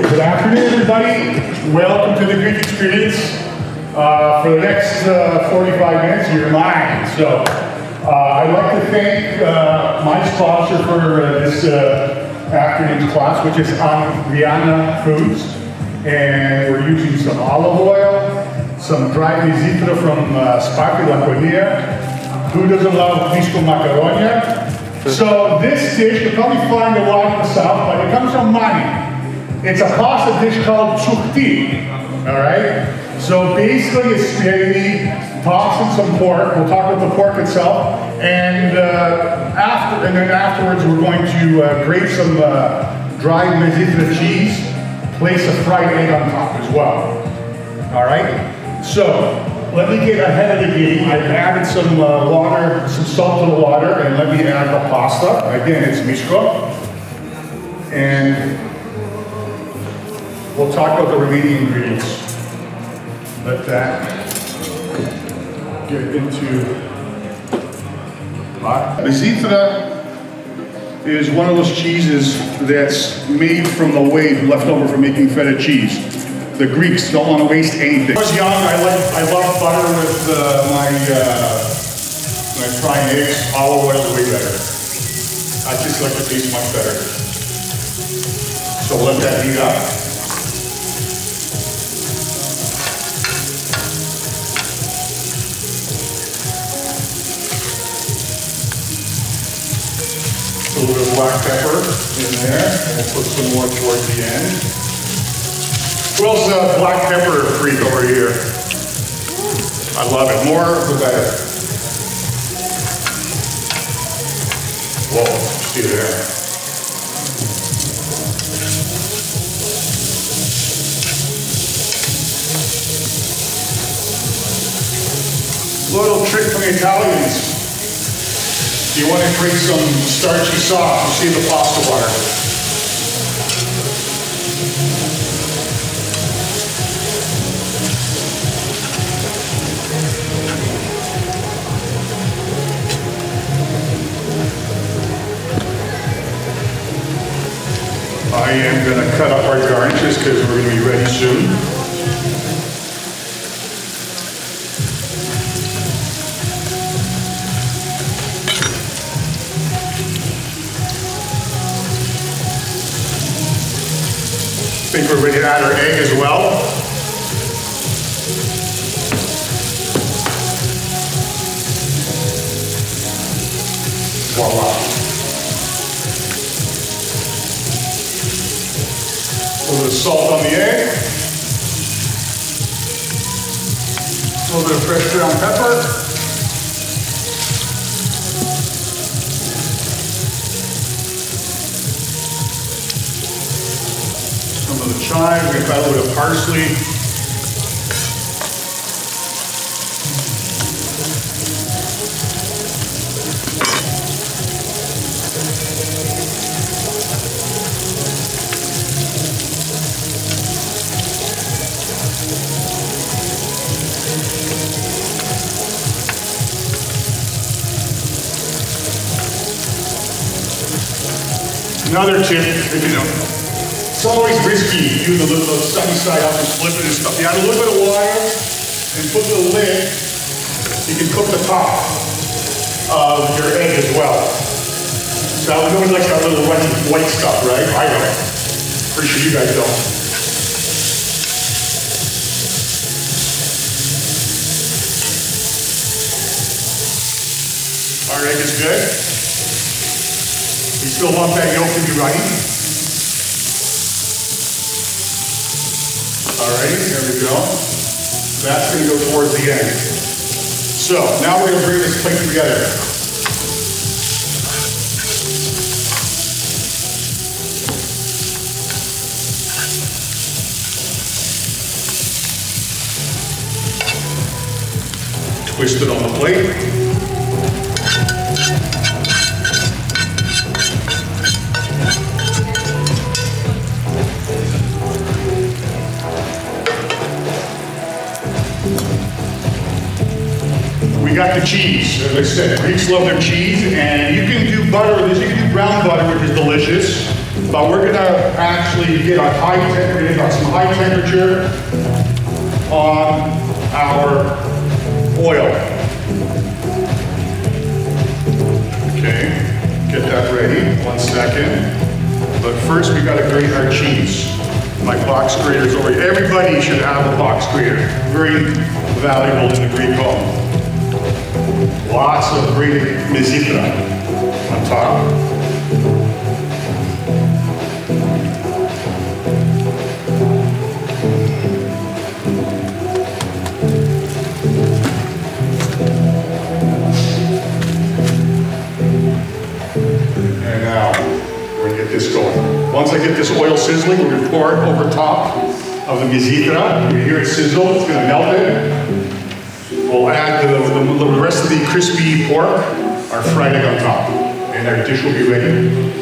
Good afternoon, everybody. Welcome to the Greek Experience. For the next 45 minutes, you're mine. So I'd like to thank my sponsor for this afternoon's class, which is Rihanna Foods. And we're using some olive oil, some dried mizitra from Sparky Laconia. Who doesn't love Pisco Macaronia? So this dish, you'll probably find a lot in the south, but it comes from Mani. It's a pasta dish called tsoukti, all right? So basically it's spaghetti, tossed in some pork. We'll talk about the pork itself. And then afterwards we're going to grate some dried mezitra cheese, place a fried egg on top as well, all right? So let me get ahead of the game. I've added some water, some salt to the water, and let me add the pasta. Again, it's miso. And we'll talk about the remaining ingredients. Let that get into hot. Mezitra is one of those cheeses that's made from the whey left over from making feta cheese. The Greeks don't want to waste anything. When I was young, I loved butter with my frying eggs. Olive oil is way better. I just like the taste much better. So we'll let that heat up. A little bit of black pepper in there, and we'll put some more towards the end. Who else is a black pepper freak over here? I love it. More the better. Whoa, see there. Little trick from the Italians. If you want to create some starchy sauce, you see the pasta water. I am going to cut up our garnishes because we're going to be ready soon. I think we're ready to add our egg as well. Voila. A little bit of salt on the egg. A little bit of fresh ground pepper. Some of the chives. We're going to add a little bit of parsley. Another tip, it's always risky to do the sunny side up and flip it and stuff. You add a little bit of water and put the lid, you can cook the top of your egg as well. So nobody likes that little white stuff, right? I don't. Pretty sure you guys don't. Our egg is good. We still want that yolk to be running. Alrighty, there we go. That's going to go towards the end. So now we're going to bring this plate together. Twist it on the plate. We got the cheese. As I said, Greeks love their cheese, and you can do butter with this. You can do brown butter, which is delicious. but we're gonna actually get on some high temperature on our oil. Okay, get that ready, 1 second. But first we gotta grate our cheese. My box grater's over here. Everybody should have a box grater. Very valuable in the Greek home. Lots of grated mizitra on top. And now, we're gonna get this going. Once I get this oil sizzling, we're gonna pour it over top of the mizitra. You hear it sizzle, it's gonna melt it. We'll add the rest of the crispy pork, our fried egg on top, and our dish will be ready.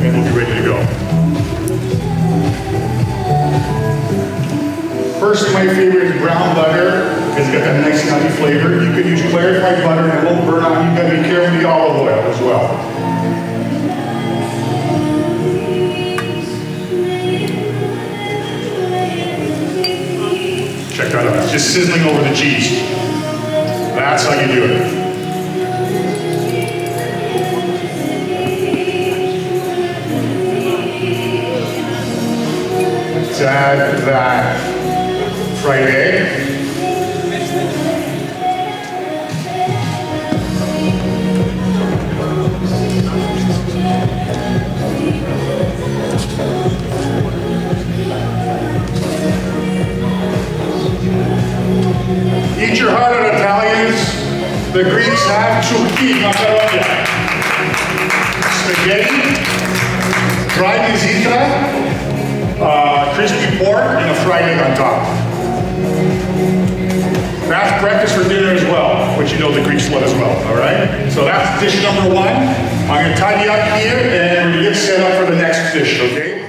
And we'll be ready to go. First, my favorite is brown butter, because it's got that nice nutty flavor. You could use clarified butter and it won't burn on you. You've got to be careful with the olive oil as well. Check that out. It's just sizzling over the cheese. That's how you do it. Add that fried egg. Eat your heart out, Italians. The Greeks have zucchini, macaroni, spaghetti, dried mizitra, crispy pork, and a fried egg on top. That's breakfast for dinner as well, which you know the Greeks love as well, all right? So that's dish number one. I'm gonna tidy up here and we're gonna get set up for the next dish, okay?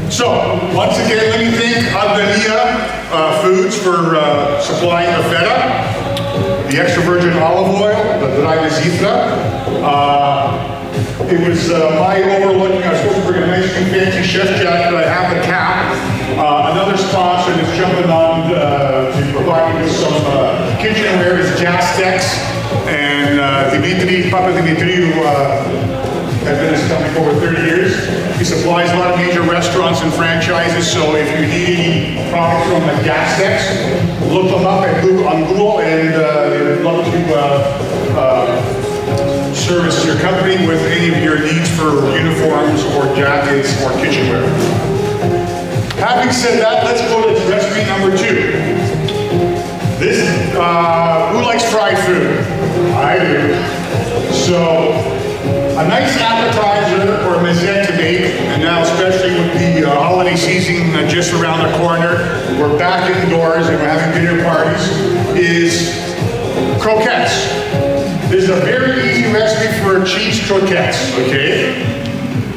So, once again, let me thank Agdalia Foods for supplying the feta, the extra virgin olive oil, the dry mizitra. It was my overlooking. I was supposed to bring a nice new fancy chef jacket, but I have the cap. Another sponsor that's jumping on to provide me with some kitchenware is Jastex. And Dimitri, Papa Dimitri, who has been in this company for over 30 years. He supplies a lot of major restaurants and franchises, so if you need any products from the Jastex, look them up on Google, and they'd love to service your company with any of your needs for uniforms or jackets or kitchenware. Having said that, let's go to recipe number 2. This, who likes fried food? I do. So, a nice appetizer or mezze to make, and now especially with the holiday season just around the corner, we're back indoors and we're having dinner parties, is croquettes. This is a very easy recipe for cheese croquettes, okay?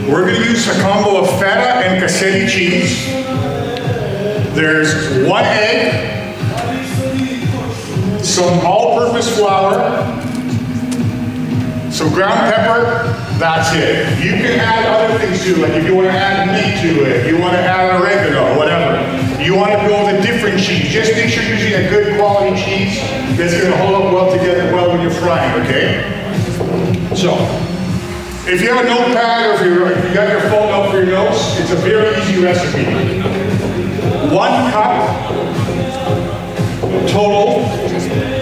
We're gonna use a combo of feta and cassetti cheese. There's 1 egg, some all-purpose flour, some ground pepper, that's it. You can add other things to it, like if you want to add meat to it, you want to add oregano, whatever. You want to go with a different cheese. Just make sure you're using a good quality cheese that's going to hold up well together well when you're frying, okay? So, If you have a notepad or if you got your phone out for your notes, it's a very easy recipe. 1 cup total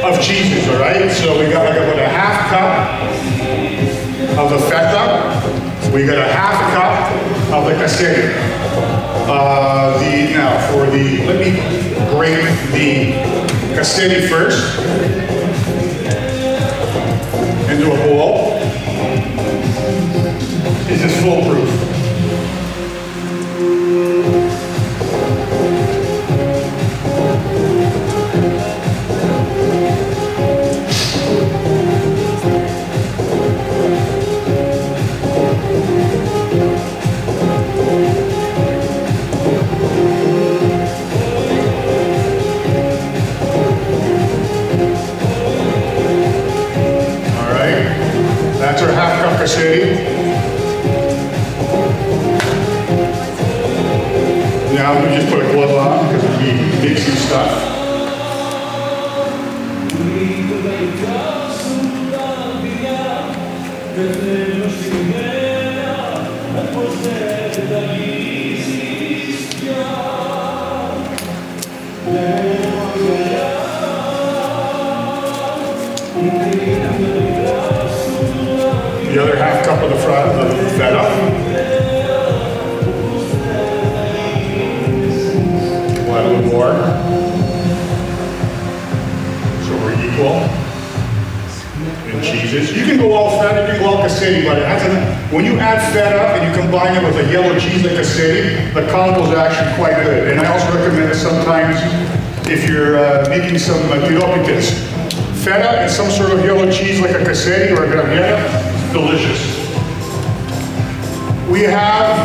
of cheeses, all right? So we got like about a half cup of the feta. We got a half cup of the cassetti. Let me grate the cassetti first into a bowl. This is foolproof. That's our half cup cassetti. Now we just put a glove on because we'll be mixing stuff. The other half cup of the feta. We'll add a little more. So we're equal in cheeses. You can go all feta, you can go all cassetti, but when you add feta and you combine it with a yellow cheese like cassetti, the combo is actually quite good. And I also recommend it sometimes if you're making some tiropitas. Feta and some sort of yellow cheese like a cassetti or a granella. Delicious. We have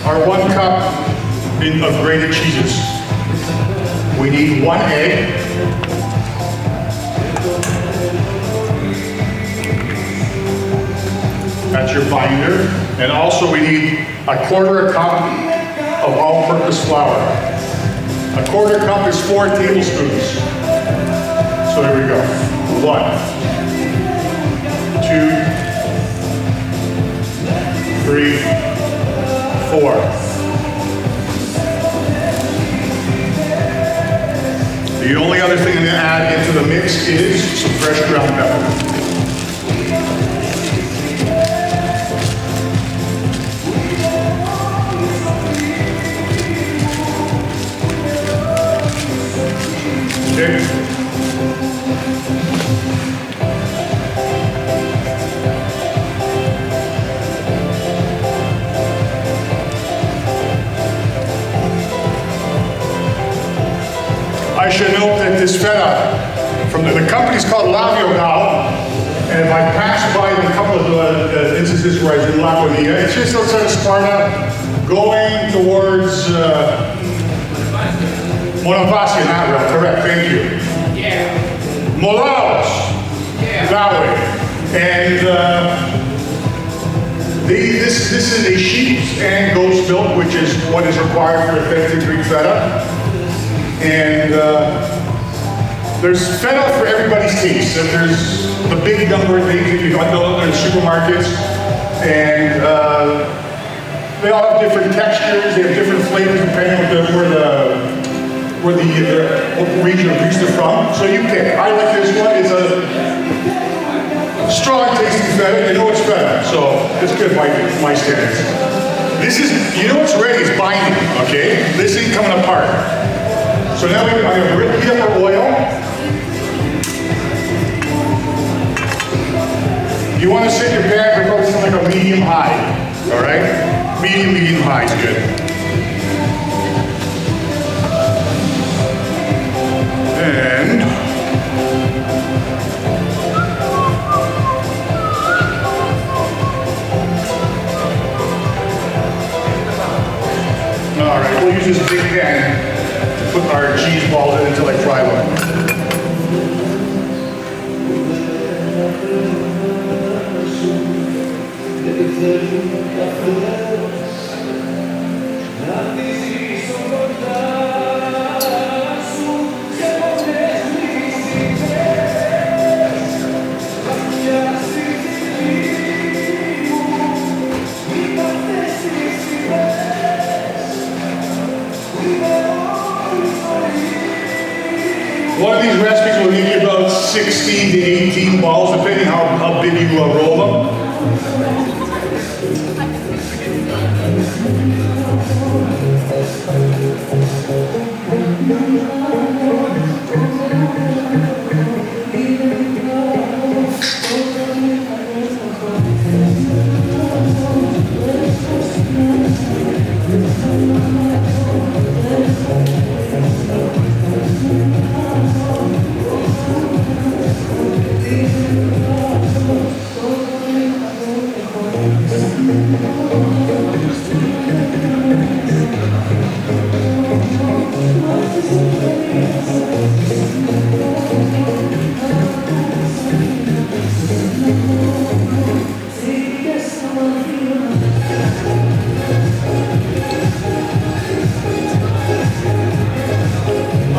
our 1 cup of grated cheeses. We need 1 egg. That's your binder. And also we need a 1/4 cup of all-purpose flour. A 1/4 cup is 4 tablespoons. So there we go. 1, 2, 3, 4. The only other thing I'm going to add into the mix is some fresh ground pepper. Okay. I should note that this feta from the company's called Lavio now, and if I pass by a couple of instances where I did Laconia, it's just outside of Sparta, going towards Monovasia, not right, correct, thank you. Yeah. Molaos, yeah. That way. And this is a sheep's and goat's milk, which is what is required for authentic Greek feta. And there's feta for everybody's taste. And there's a big number of things that you find in supermarkets, and they all have different textures. They have different flavors depending on what region of Greece they're from. So you pick. I like this one. It's a strong tasting feta. You know it's feta, so it's good by my standards. This is, you know what's ready is binding. Okay, this ain't coming apart. So now I'm going to heat up our oil. You want to set your pan for probably something like a medium high. All right? Medium high is good. And all right, we'll use this big pan. Put our cheese balls in until I fry one. recipes will need about 16 to 18 balls, depending how big you roll them.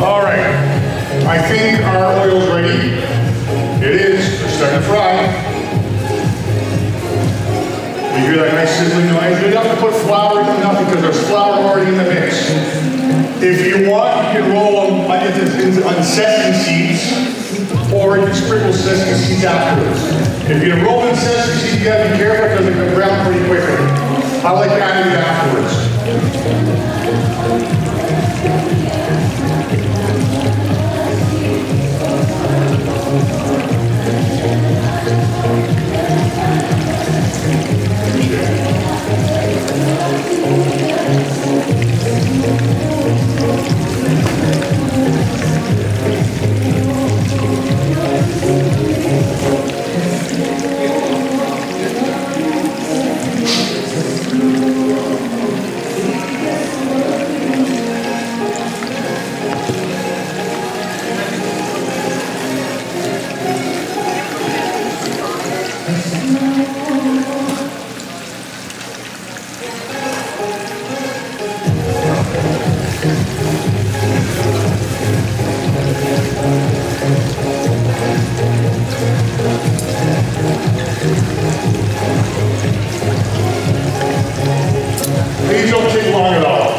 All right, I think our oil's ready. It is, we're starting to fry. You hear that nice sizzling noise? You don't have to put flour in them, nothing, because there's flour already in the mix. If you want, you can roll them on sesame seeds, or you can sprinkle sesame seeds afterwards. If you roll in sesame seeds, you gotta be careful because they can brown pretty quickly. I like adding it afterwards. These don't take long at all.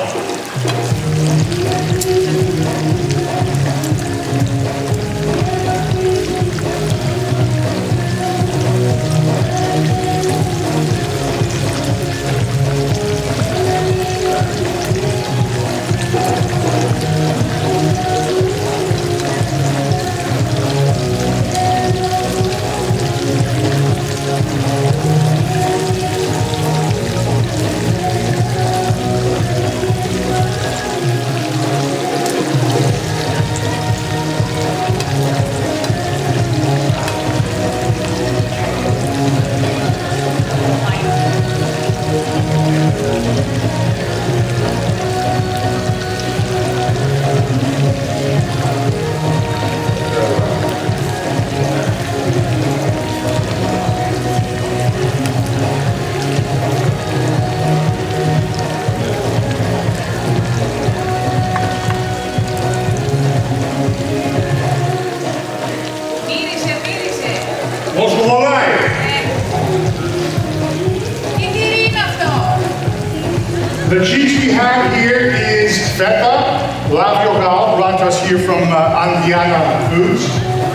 The cheese we have here is feta, laviogal, brought to us here from Andiana Foods,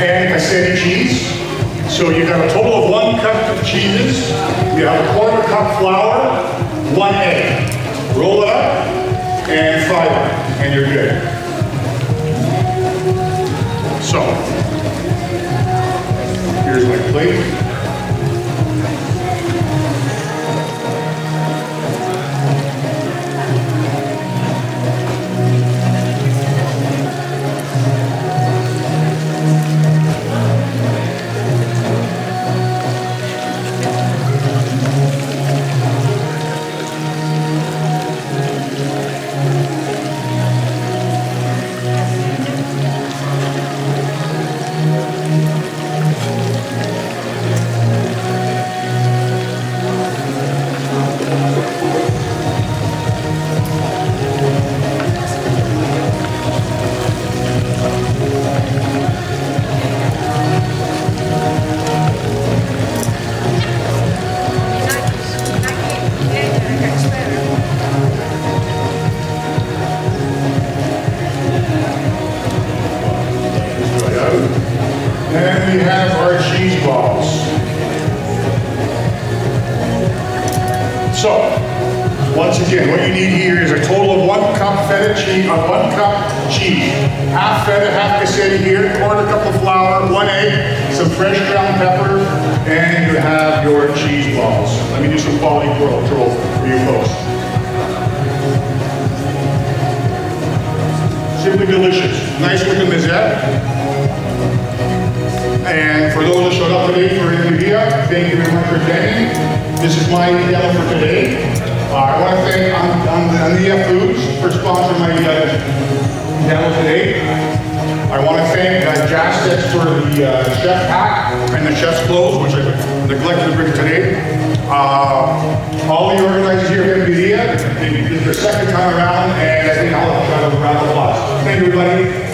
and Cassetti cheese. So you've got a total of 1 cup of cheeses. You have a 1/4 cup flour, 1 egg. Roll it up and fry it, and you're good. So, here's my plate. is a total of 1 cup feta cheese, 1 cup cheese. Half feta, half cassetti here, quarter cup of flour, 1 egg, some fresh ground pepper, and you have your cheese balls. Let me do some quality control for you folks. Simply delicious. Nice looking mezette. And for those that showed up today for India, thank you very much for attending. This is my demo for today. I want to thank Ania Foods for sponsoring my demo today. I want to thank Jastex for the chef pack and the chef's clothes, which I neglected to bring today. All the organizers here at NVIDIA, this is their second time around, and I think I'll have a round of applause. Thank you, everybody.